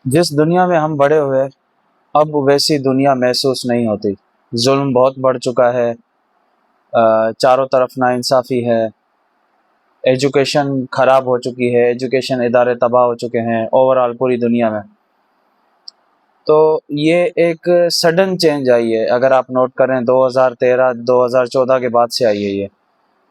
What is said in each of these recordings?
जिस दुनिया में हम बड़े हुए, अब वैसी दुनिया महसूस नहीं होती। जुल्म बहुत बढ़ चुका है। चारों तरफ नाइंसाफ़ी है। एजुकेशन खराब हो चुकी है, एजुकेशन इदारे तबाह हो चुके हैं ओवरऑल पूरी दुनिया में। तो ये एक सडन चेंज आई है, अगर आप नोट करें 2013-2014 के बाद से आई है ये।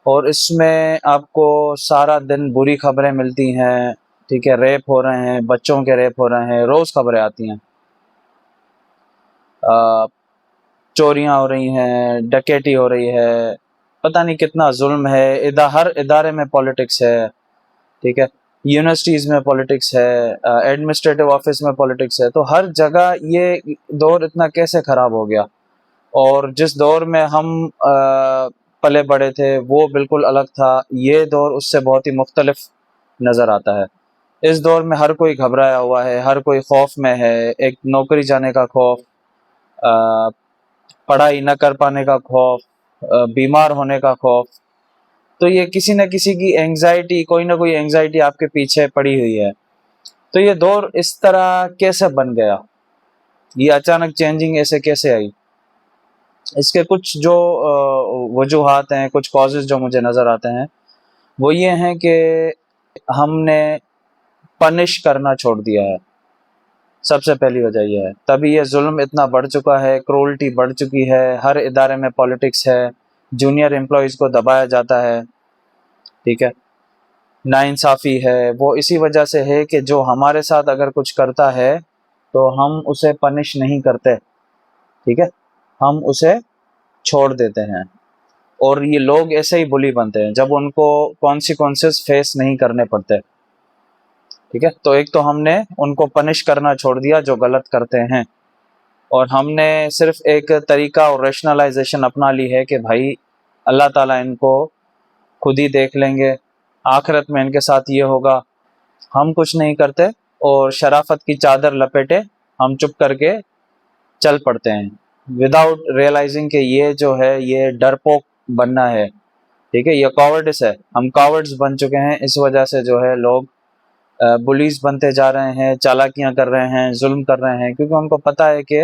और इसमें आपको सारा दिन बुरी खबरें मिलती हैं, ठीक है? रेप हो रहे हैं, बच्चों के रेप हो रहे हैं, रोज़ खबरें आती हैं। अ, चोरियाँ हो रही हैं, डकैती हो रही है, पता नहीं कितना ज़ुल्म है, हर इदारे में पॉलिटिक्स है, ठीक है? यूनिवर्सिटीज़ में पॉलिटिक्स है, एडमिनिस्ट्रेटिव ऑफिस में पॉलिटिक्स है, तो हर जगह ये दौर इतना कैसे ख़राब हो गया? और जिस दौर में हम पले बड़े थे, वो बिल्कुल अलग था, ये दौर उससे बहुत ही मुख्तलिफ नज़र आता है। इस दौर में हर कोई घबराया हुआ है, हर कोई खौफ में है, एक नौकरी जाने का खौफ, अ, पढ़ाई न कर पाने का खौफ, बीमार होने का खौफ। तो ये किसी न किसी की एंग्ज़ायटी, कोई न कोई एंग्ज़ायटी आपके पीछे पड़ी हुई है। तो ये दौर इस तरह कैसे बन गया? ये अचानक चेंजिंग ऐसे कैसे आई? इसके कुछ जो वजूहात हैं, कुछ कॉज़ेज़ जो मुझे नज़र आते हैं, वो ये हैं कि हमने पनिश करना छोड़ दिया है। सबसे पहली वजह ये है। तभी ये ज़ुल्म इतना बढ़ चुका है, क्रूरटी बढ़ चुकी है, हर इदारे में पॉलिटिक्स है, जूनियर एम्प्लॉइज़ को दबाया जाता है, ठीक है? नाइंसाफ़ी है, वो इसी वजह से है कि जो हमारे साथ अगर कुछ करता है, तो हम उसे पनिश नहीं करते, ठीक है? हम उसे छोड़ देते हैं। और ये लोग ऐसे ही बुली बनते हैं, जब उनको कॉन्सिक्वेंसेस फेस नहीं करने पड़ते, ठीक है? तो एक तो हमने उनको पनिश करना छोड़ दिया जो गलत करते हैं, और हमने सिर्फ एक तरीका और रैशनलाइजेशन अपना ली है कि भाई अल्लाह ताला इनको खुद ही देख लेंगे, आखिरत में इनके साथ ये होगा। हम कुछ नहीं करते और शराफत की चादर लपेटे हम चुप करके चल पड़ते हैं, विदाउट रियलाइजिंग कि ये जो है ये डरपोक बनना है, ठीक है? ये कॉवर्डिस है, हम कॉवर्ड्स बन चुके हैं। इस वजह से जो है लोग बुलीज बनते जा रहे हैं, चालाकियां कर रहे हैं, जुल्म कर रहे हैं, क्योंकि उनको पता है कि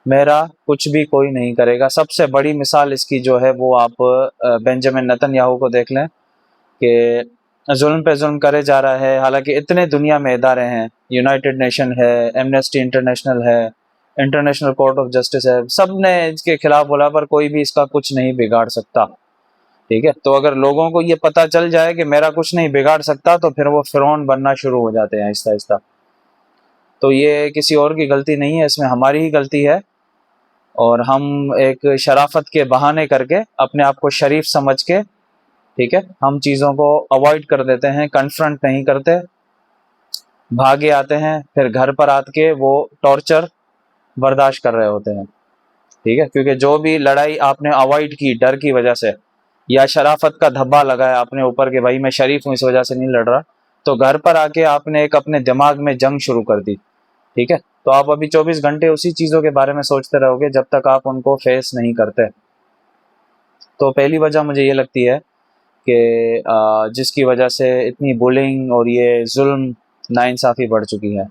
मेरा कुछ भी कोई नहीं करेगा। सबसे बड़ी मिसाल इसकी जो है वो आप बेंजामिन नेतन्याहू को देख लें कि जुल्म पे जुल्म करे जा रहा है, हालांकि इतने दुनिया में इदारे हैं, यूनाइटेड नेशन है, एमनेस्टी इंटरनेशनल है, इंटरनेशनल कोर्ट ऑफ जस्टिस है, सब ने इसके खिलाफ बोला, पर कोई भी इसका कुछ नहीं बिगाड़ सकता, ठीक है? तो अगर लोगों को ये पता चल जाए कि मेरा कुछ नहीं बिगाड़ सकता, तो फिर वो फिरौन बनना शुरू हो जाते हैं आहिस्ता आहिस्ता। तो ये किसी और की गलती नहीं है, इसमें हमारी ही गलती है। और हम एक शराफत के बहाने करके अपने आप को शरीफ समझ के, ठीक है, हम चीज़ों को अवॉइड कर देते हैं, कन्फ्रंट नहीं करते, भागे आते हैं, फिर घर पर आके वो टॉर्चर बर्दाश्त कर रहे होते हैं, ठीक है? क्योंकि जो भी लड़ाई आपने अवॉइड की डर की वजह से, या शराफत का धब्बा लगाया अपने ऊपर कि भाई मैं शरीफ हूँ इस वजह से नहीं लड़ रहा, तो घर पर आके आपने एक अपने दिमाग में जंग शुरू कर दी, ठीक है? तो आप अभी 24 घंटे उसी चीज़ों के बारे में सोचते रहोगे जब तक आप उनको फेस नहीं करते। तो पहली वजह मुझे ये लगती है कि जिसकी वजह से इतनी बुलिंग और ये जुल्म, नाइंसाफ़ी बढ़ चुकी है,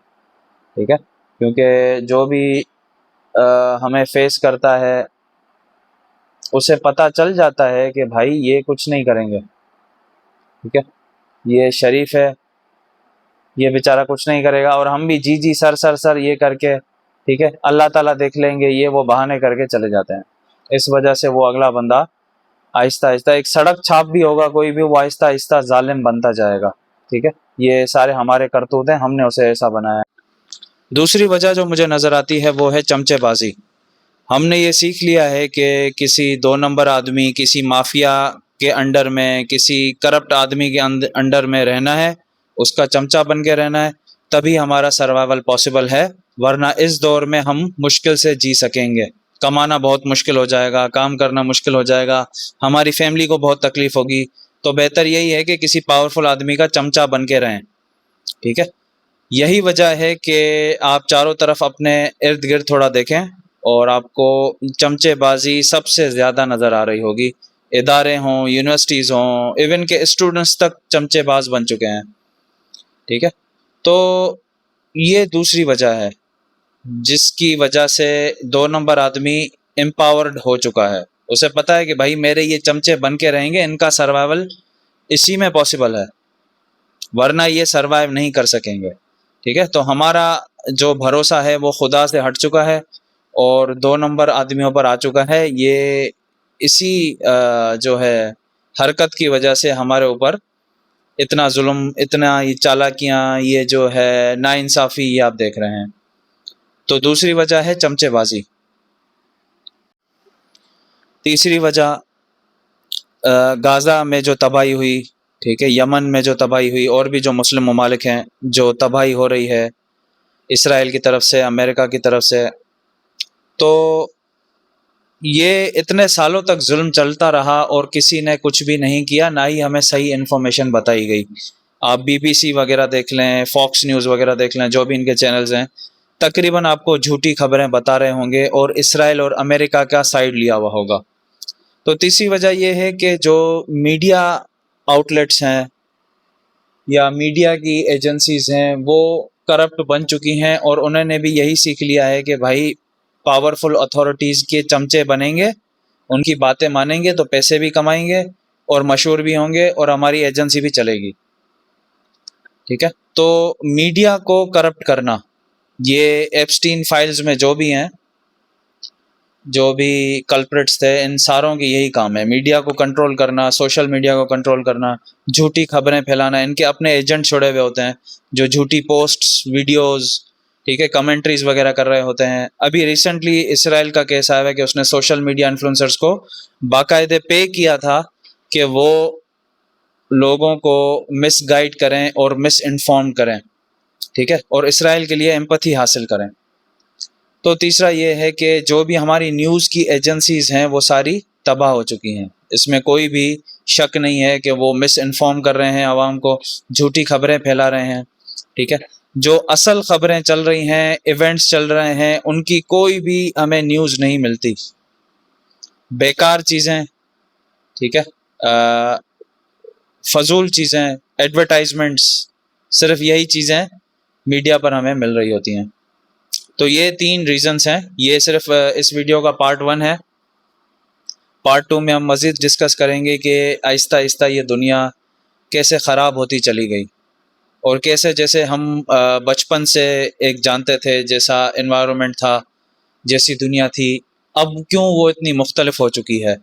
ठीक है? क्योंकि जो भी हमें फेस करता है, उसे पता चल जाता है कि भाई ये कुछ नहीं करेंगे, ठीक है? ये शरीफ है, ये बेचारा कुछ नहीं करेगा, और हम भी जी जी सर सर सर ये करके, ठीक है, अल्लाह ताला देख लेंगे, ये वो बहाने करके चले जाते हैं। इस वजह से वो अगला बंदा आहिस्ता आहिस्ता, एक सड़क छाप भी होगा कोई भी, वो आहिस्ता आहिस्ता जालिम बनता जाएगा, ठीक है? ये सारे हमारे करतूत हैं, हमने उसे ऐसा बनाया। दूसरी वजह जो मुझे नज़र आती है वो है चमचेबाजी। हमने ये सीख लिया है कि किसी दो नंबर आदमी, किसी माफिया के अंडर में, किसी करप्ट आदमी के अंडर में रहना है, उसका चमचा बन के रहना है, तभी हमारा सर्वाइवल पॉसिबल है। वरना इस दौर में हम मुश्किल से जी सकेंगे, कमाना बहुत मुश्किल हो जाएगा, काम करना मुश्किल हो जाएगा, हमारी फैमिली को बहुत तकलीफ होगी। तो बेहतर यही है कि किसी पावरफुल आदमी का चमचा बन के रहें, ठीक है? यही वजह है कि आप चारों तरफ अपने इर्द गिर्द थोड़ा देखें, और आपको चमचेबाजी सबसे ज़्यादा नज़र आ रही होगी। इदारे हों, यूनिवर्सिटीज़ हों, इवन के स्टूडेंट्स तक चमचेबाज बन चुके हैं, ठीक है? तो ये दूसरी वजह है जिसकी वजह से 2 नंबर आदमी एम्पावर्ड हो चुका है। उसे पता है कि भाई मेरे ये चमचे बन के रहेंगे, इनका सर्वाइवल इसी में पॉसिबल है, वरना ये सर्वाइव नहीं कर सकेंगे। ठीक है, तो हमारा जो भरोसा है वो खुदा से हट चुका है और 2 नंबर आदमियों पर आ चुका है। ये इसी जो है हरकत की वजह से हमारे ऊपर इतना जुल्म, इतना ये चालाकियाँ, ये जो है नाइंसाफ़ी, ये आप देख रहे हैं। तो दूसरी वजह है चमचेबाजी। तीसरी वजह गाज़ा में जो तबाही हुई, ठीक है, यमन में जो तबाही हुई, और भी जो मुस्लिम ममालिक हैं जो तबाही हो रही है इसराइल की तरफ से, अमेरिका की तरफ से, तो ये इतने सालों तक जुल्म चलता रहा और किसी ने कुछ भी नहीं किया, ना ही हमें सही इन्फॉर्मेशन बताई गई। आप बीबीसी वगैरह देख लें, फॉक्स न्यूज़ वगैरह देख लें, जो भी इनके चैनल्स हैं, तकरीबन आपको झूठी खबरें बता रहे होंगे और इसराइल और अमेरिका का साइड लिया हुआ होगा। तो तीसरी वजह ये है कि जो मीडिया आउटलेट्स हैं या मीडिया की एजेंसीज़ हैं वो करप्ट बन चुकी हैं और उन्होंने भी यही सीख लिया है कि भाई पावरफुल अथॉरिटीज़ के चमचे बनेंगे, उनकी बातें मानेंगे तो पैसे भी कमाएंगे और मशहूर भी होंगे और हमारी एजेंसी भी चलेगी। ठीक है, तो मीडिया को करप्ट करना, ये एप्स्टीन फाइल्स में जो भी हैं, जो भी कल्प्रिट्स थे, इन सारों की यही काम है, मीडिया को कंट्रोल करना, सोशल मीडिया को कंट्रोल करना, झूठी खबरें फैलाना। इनके अपने एजेंट छोड़े हुए होते हैं जो झूठी पोस्ट्स, वीडियोस, ठीक है, कमेंट्रीज वगैरह कर रहे होते हैं। अभी रिसेंटली इसराइल का केस आया है कि उसने सोशल मीडिया इन्फ्लुएंसर्स को बाकायदे पे किया था कि वो लोगों को मिसगाइड करें और मिस इन्फॉर्म करें, ठीक है, और इसराइल के लिए एम्पैथी हासिल करें। तो तीसरा ये है कि जो भी हमारी न्यूज़ की एजेंसीज़ हैं वो सारी तबाह हो चुकी हैं। इसमें कोई भी शक नहीं है कि वो मिस इन्फॉर्म कर रहे हैं आवाम को, झूठी खबरें फैला रहे हैं। ठीक है, जो असल खबरें चल रही हैं, इवेंट्स चल रहे हैं, उनकी कोई भी हमें न्यूज़ नहीं मिलती। बेकार चीज़ें, ठीक है, फजूल चीज़ें, एडवर्टाइजमेंट्स, सिर्फ यही चीज़ें मीडिया पर हमें मिल रही होती हैं। तो ये 3 रीज़न्स हैं। ये सिर्फ इस वीडियो का पार्ट 1 है। पार्ट 2 में हम मज़ीद डिस्कस करेंगे कि आहिस्ता-आहिस्ता ये दुनिया कैसे ख़राब होती चली गई और कैसे, जैसे हम बचपन से एक जानते थे, जैसा एनवायरनमेंट था, जैसी दुनिया थी, अब क्यों वो इतनी मुख्तलिफ हो चुकी है।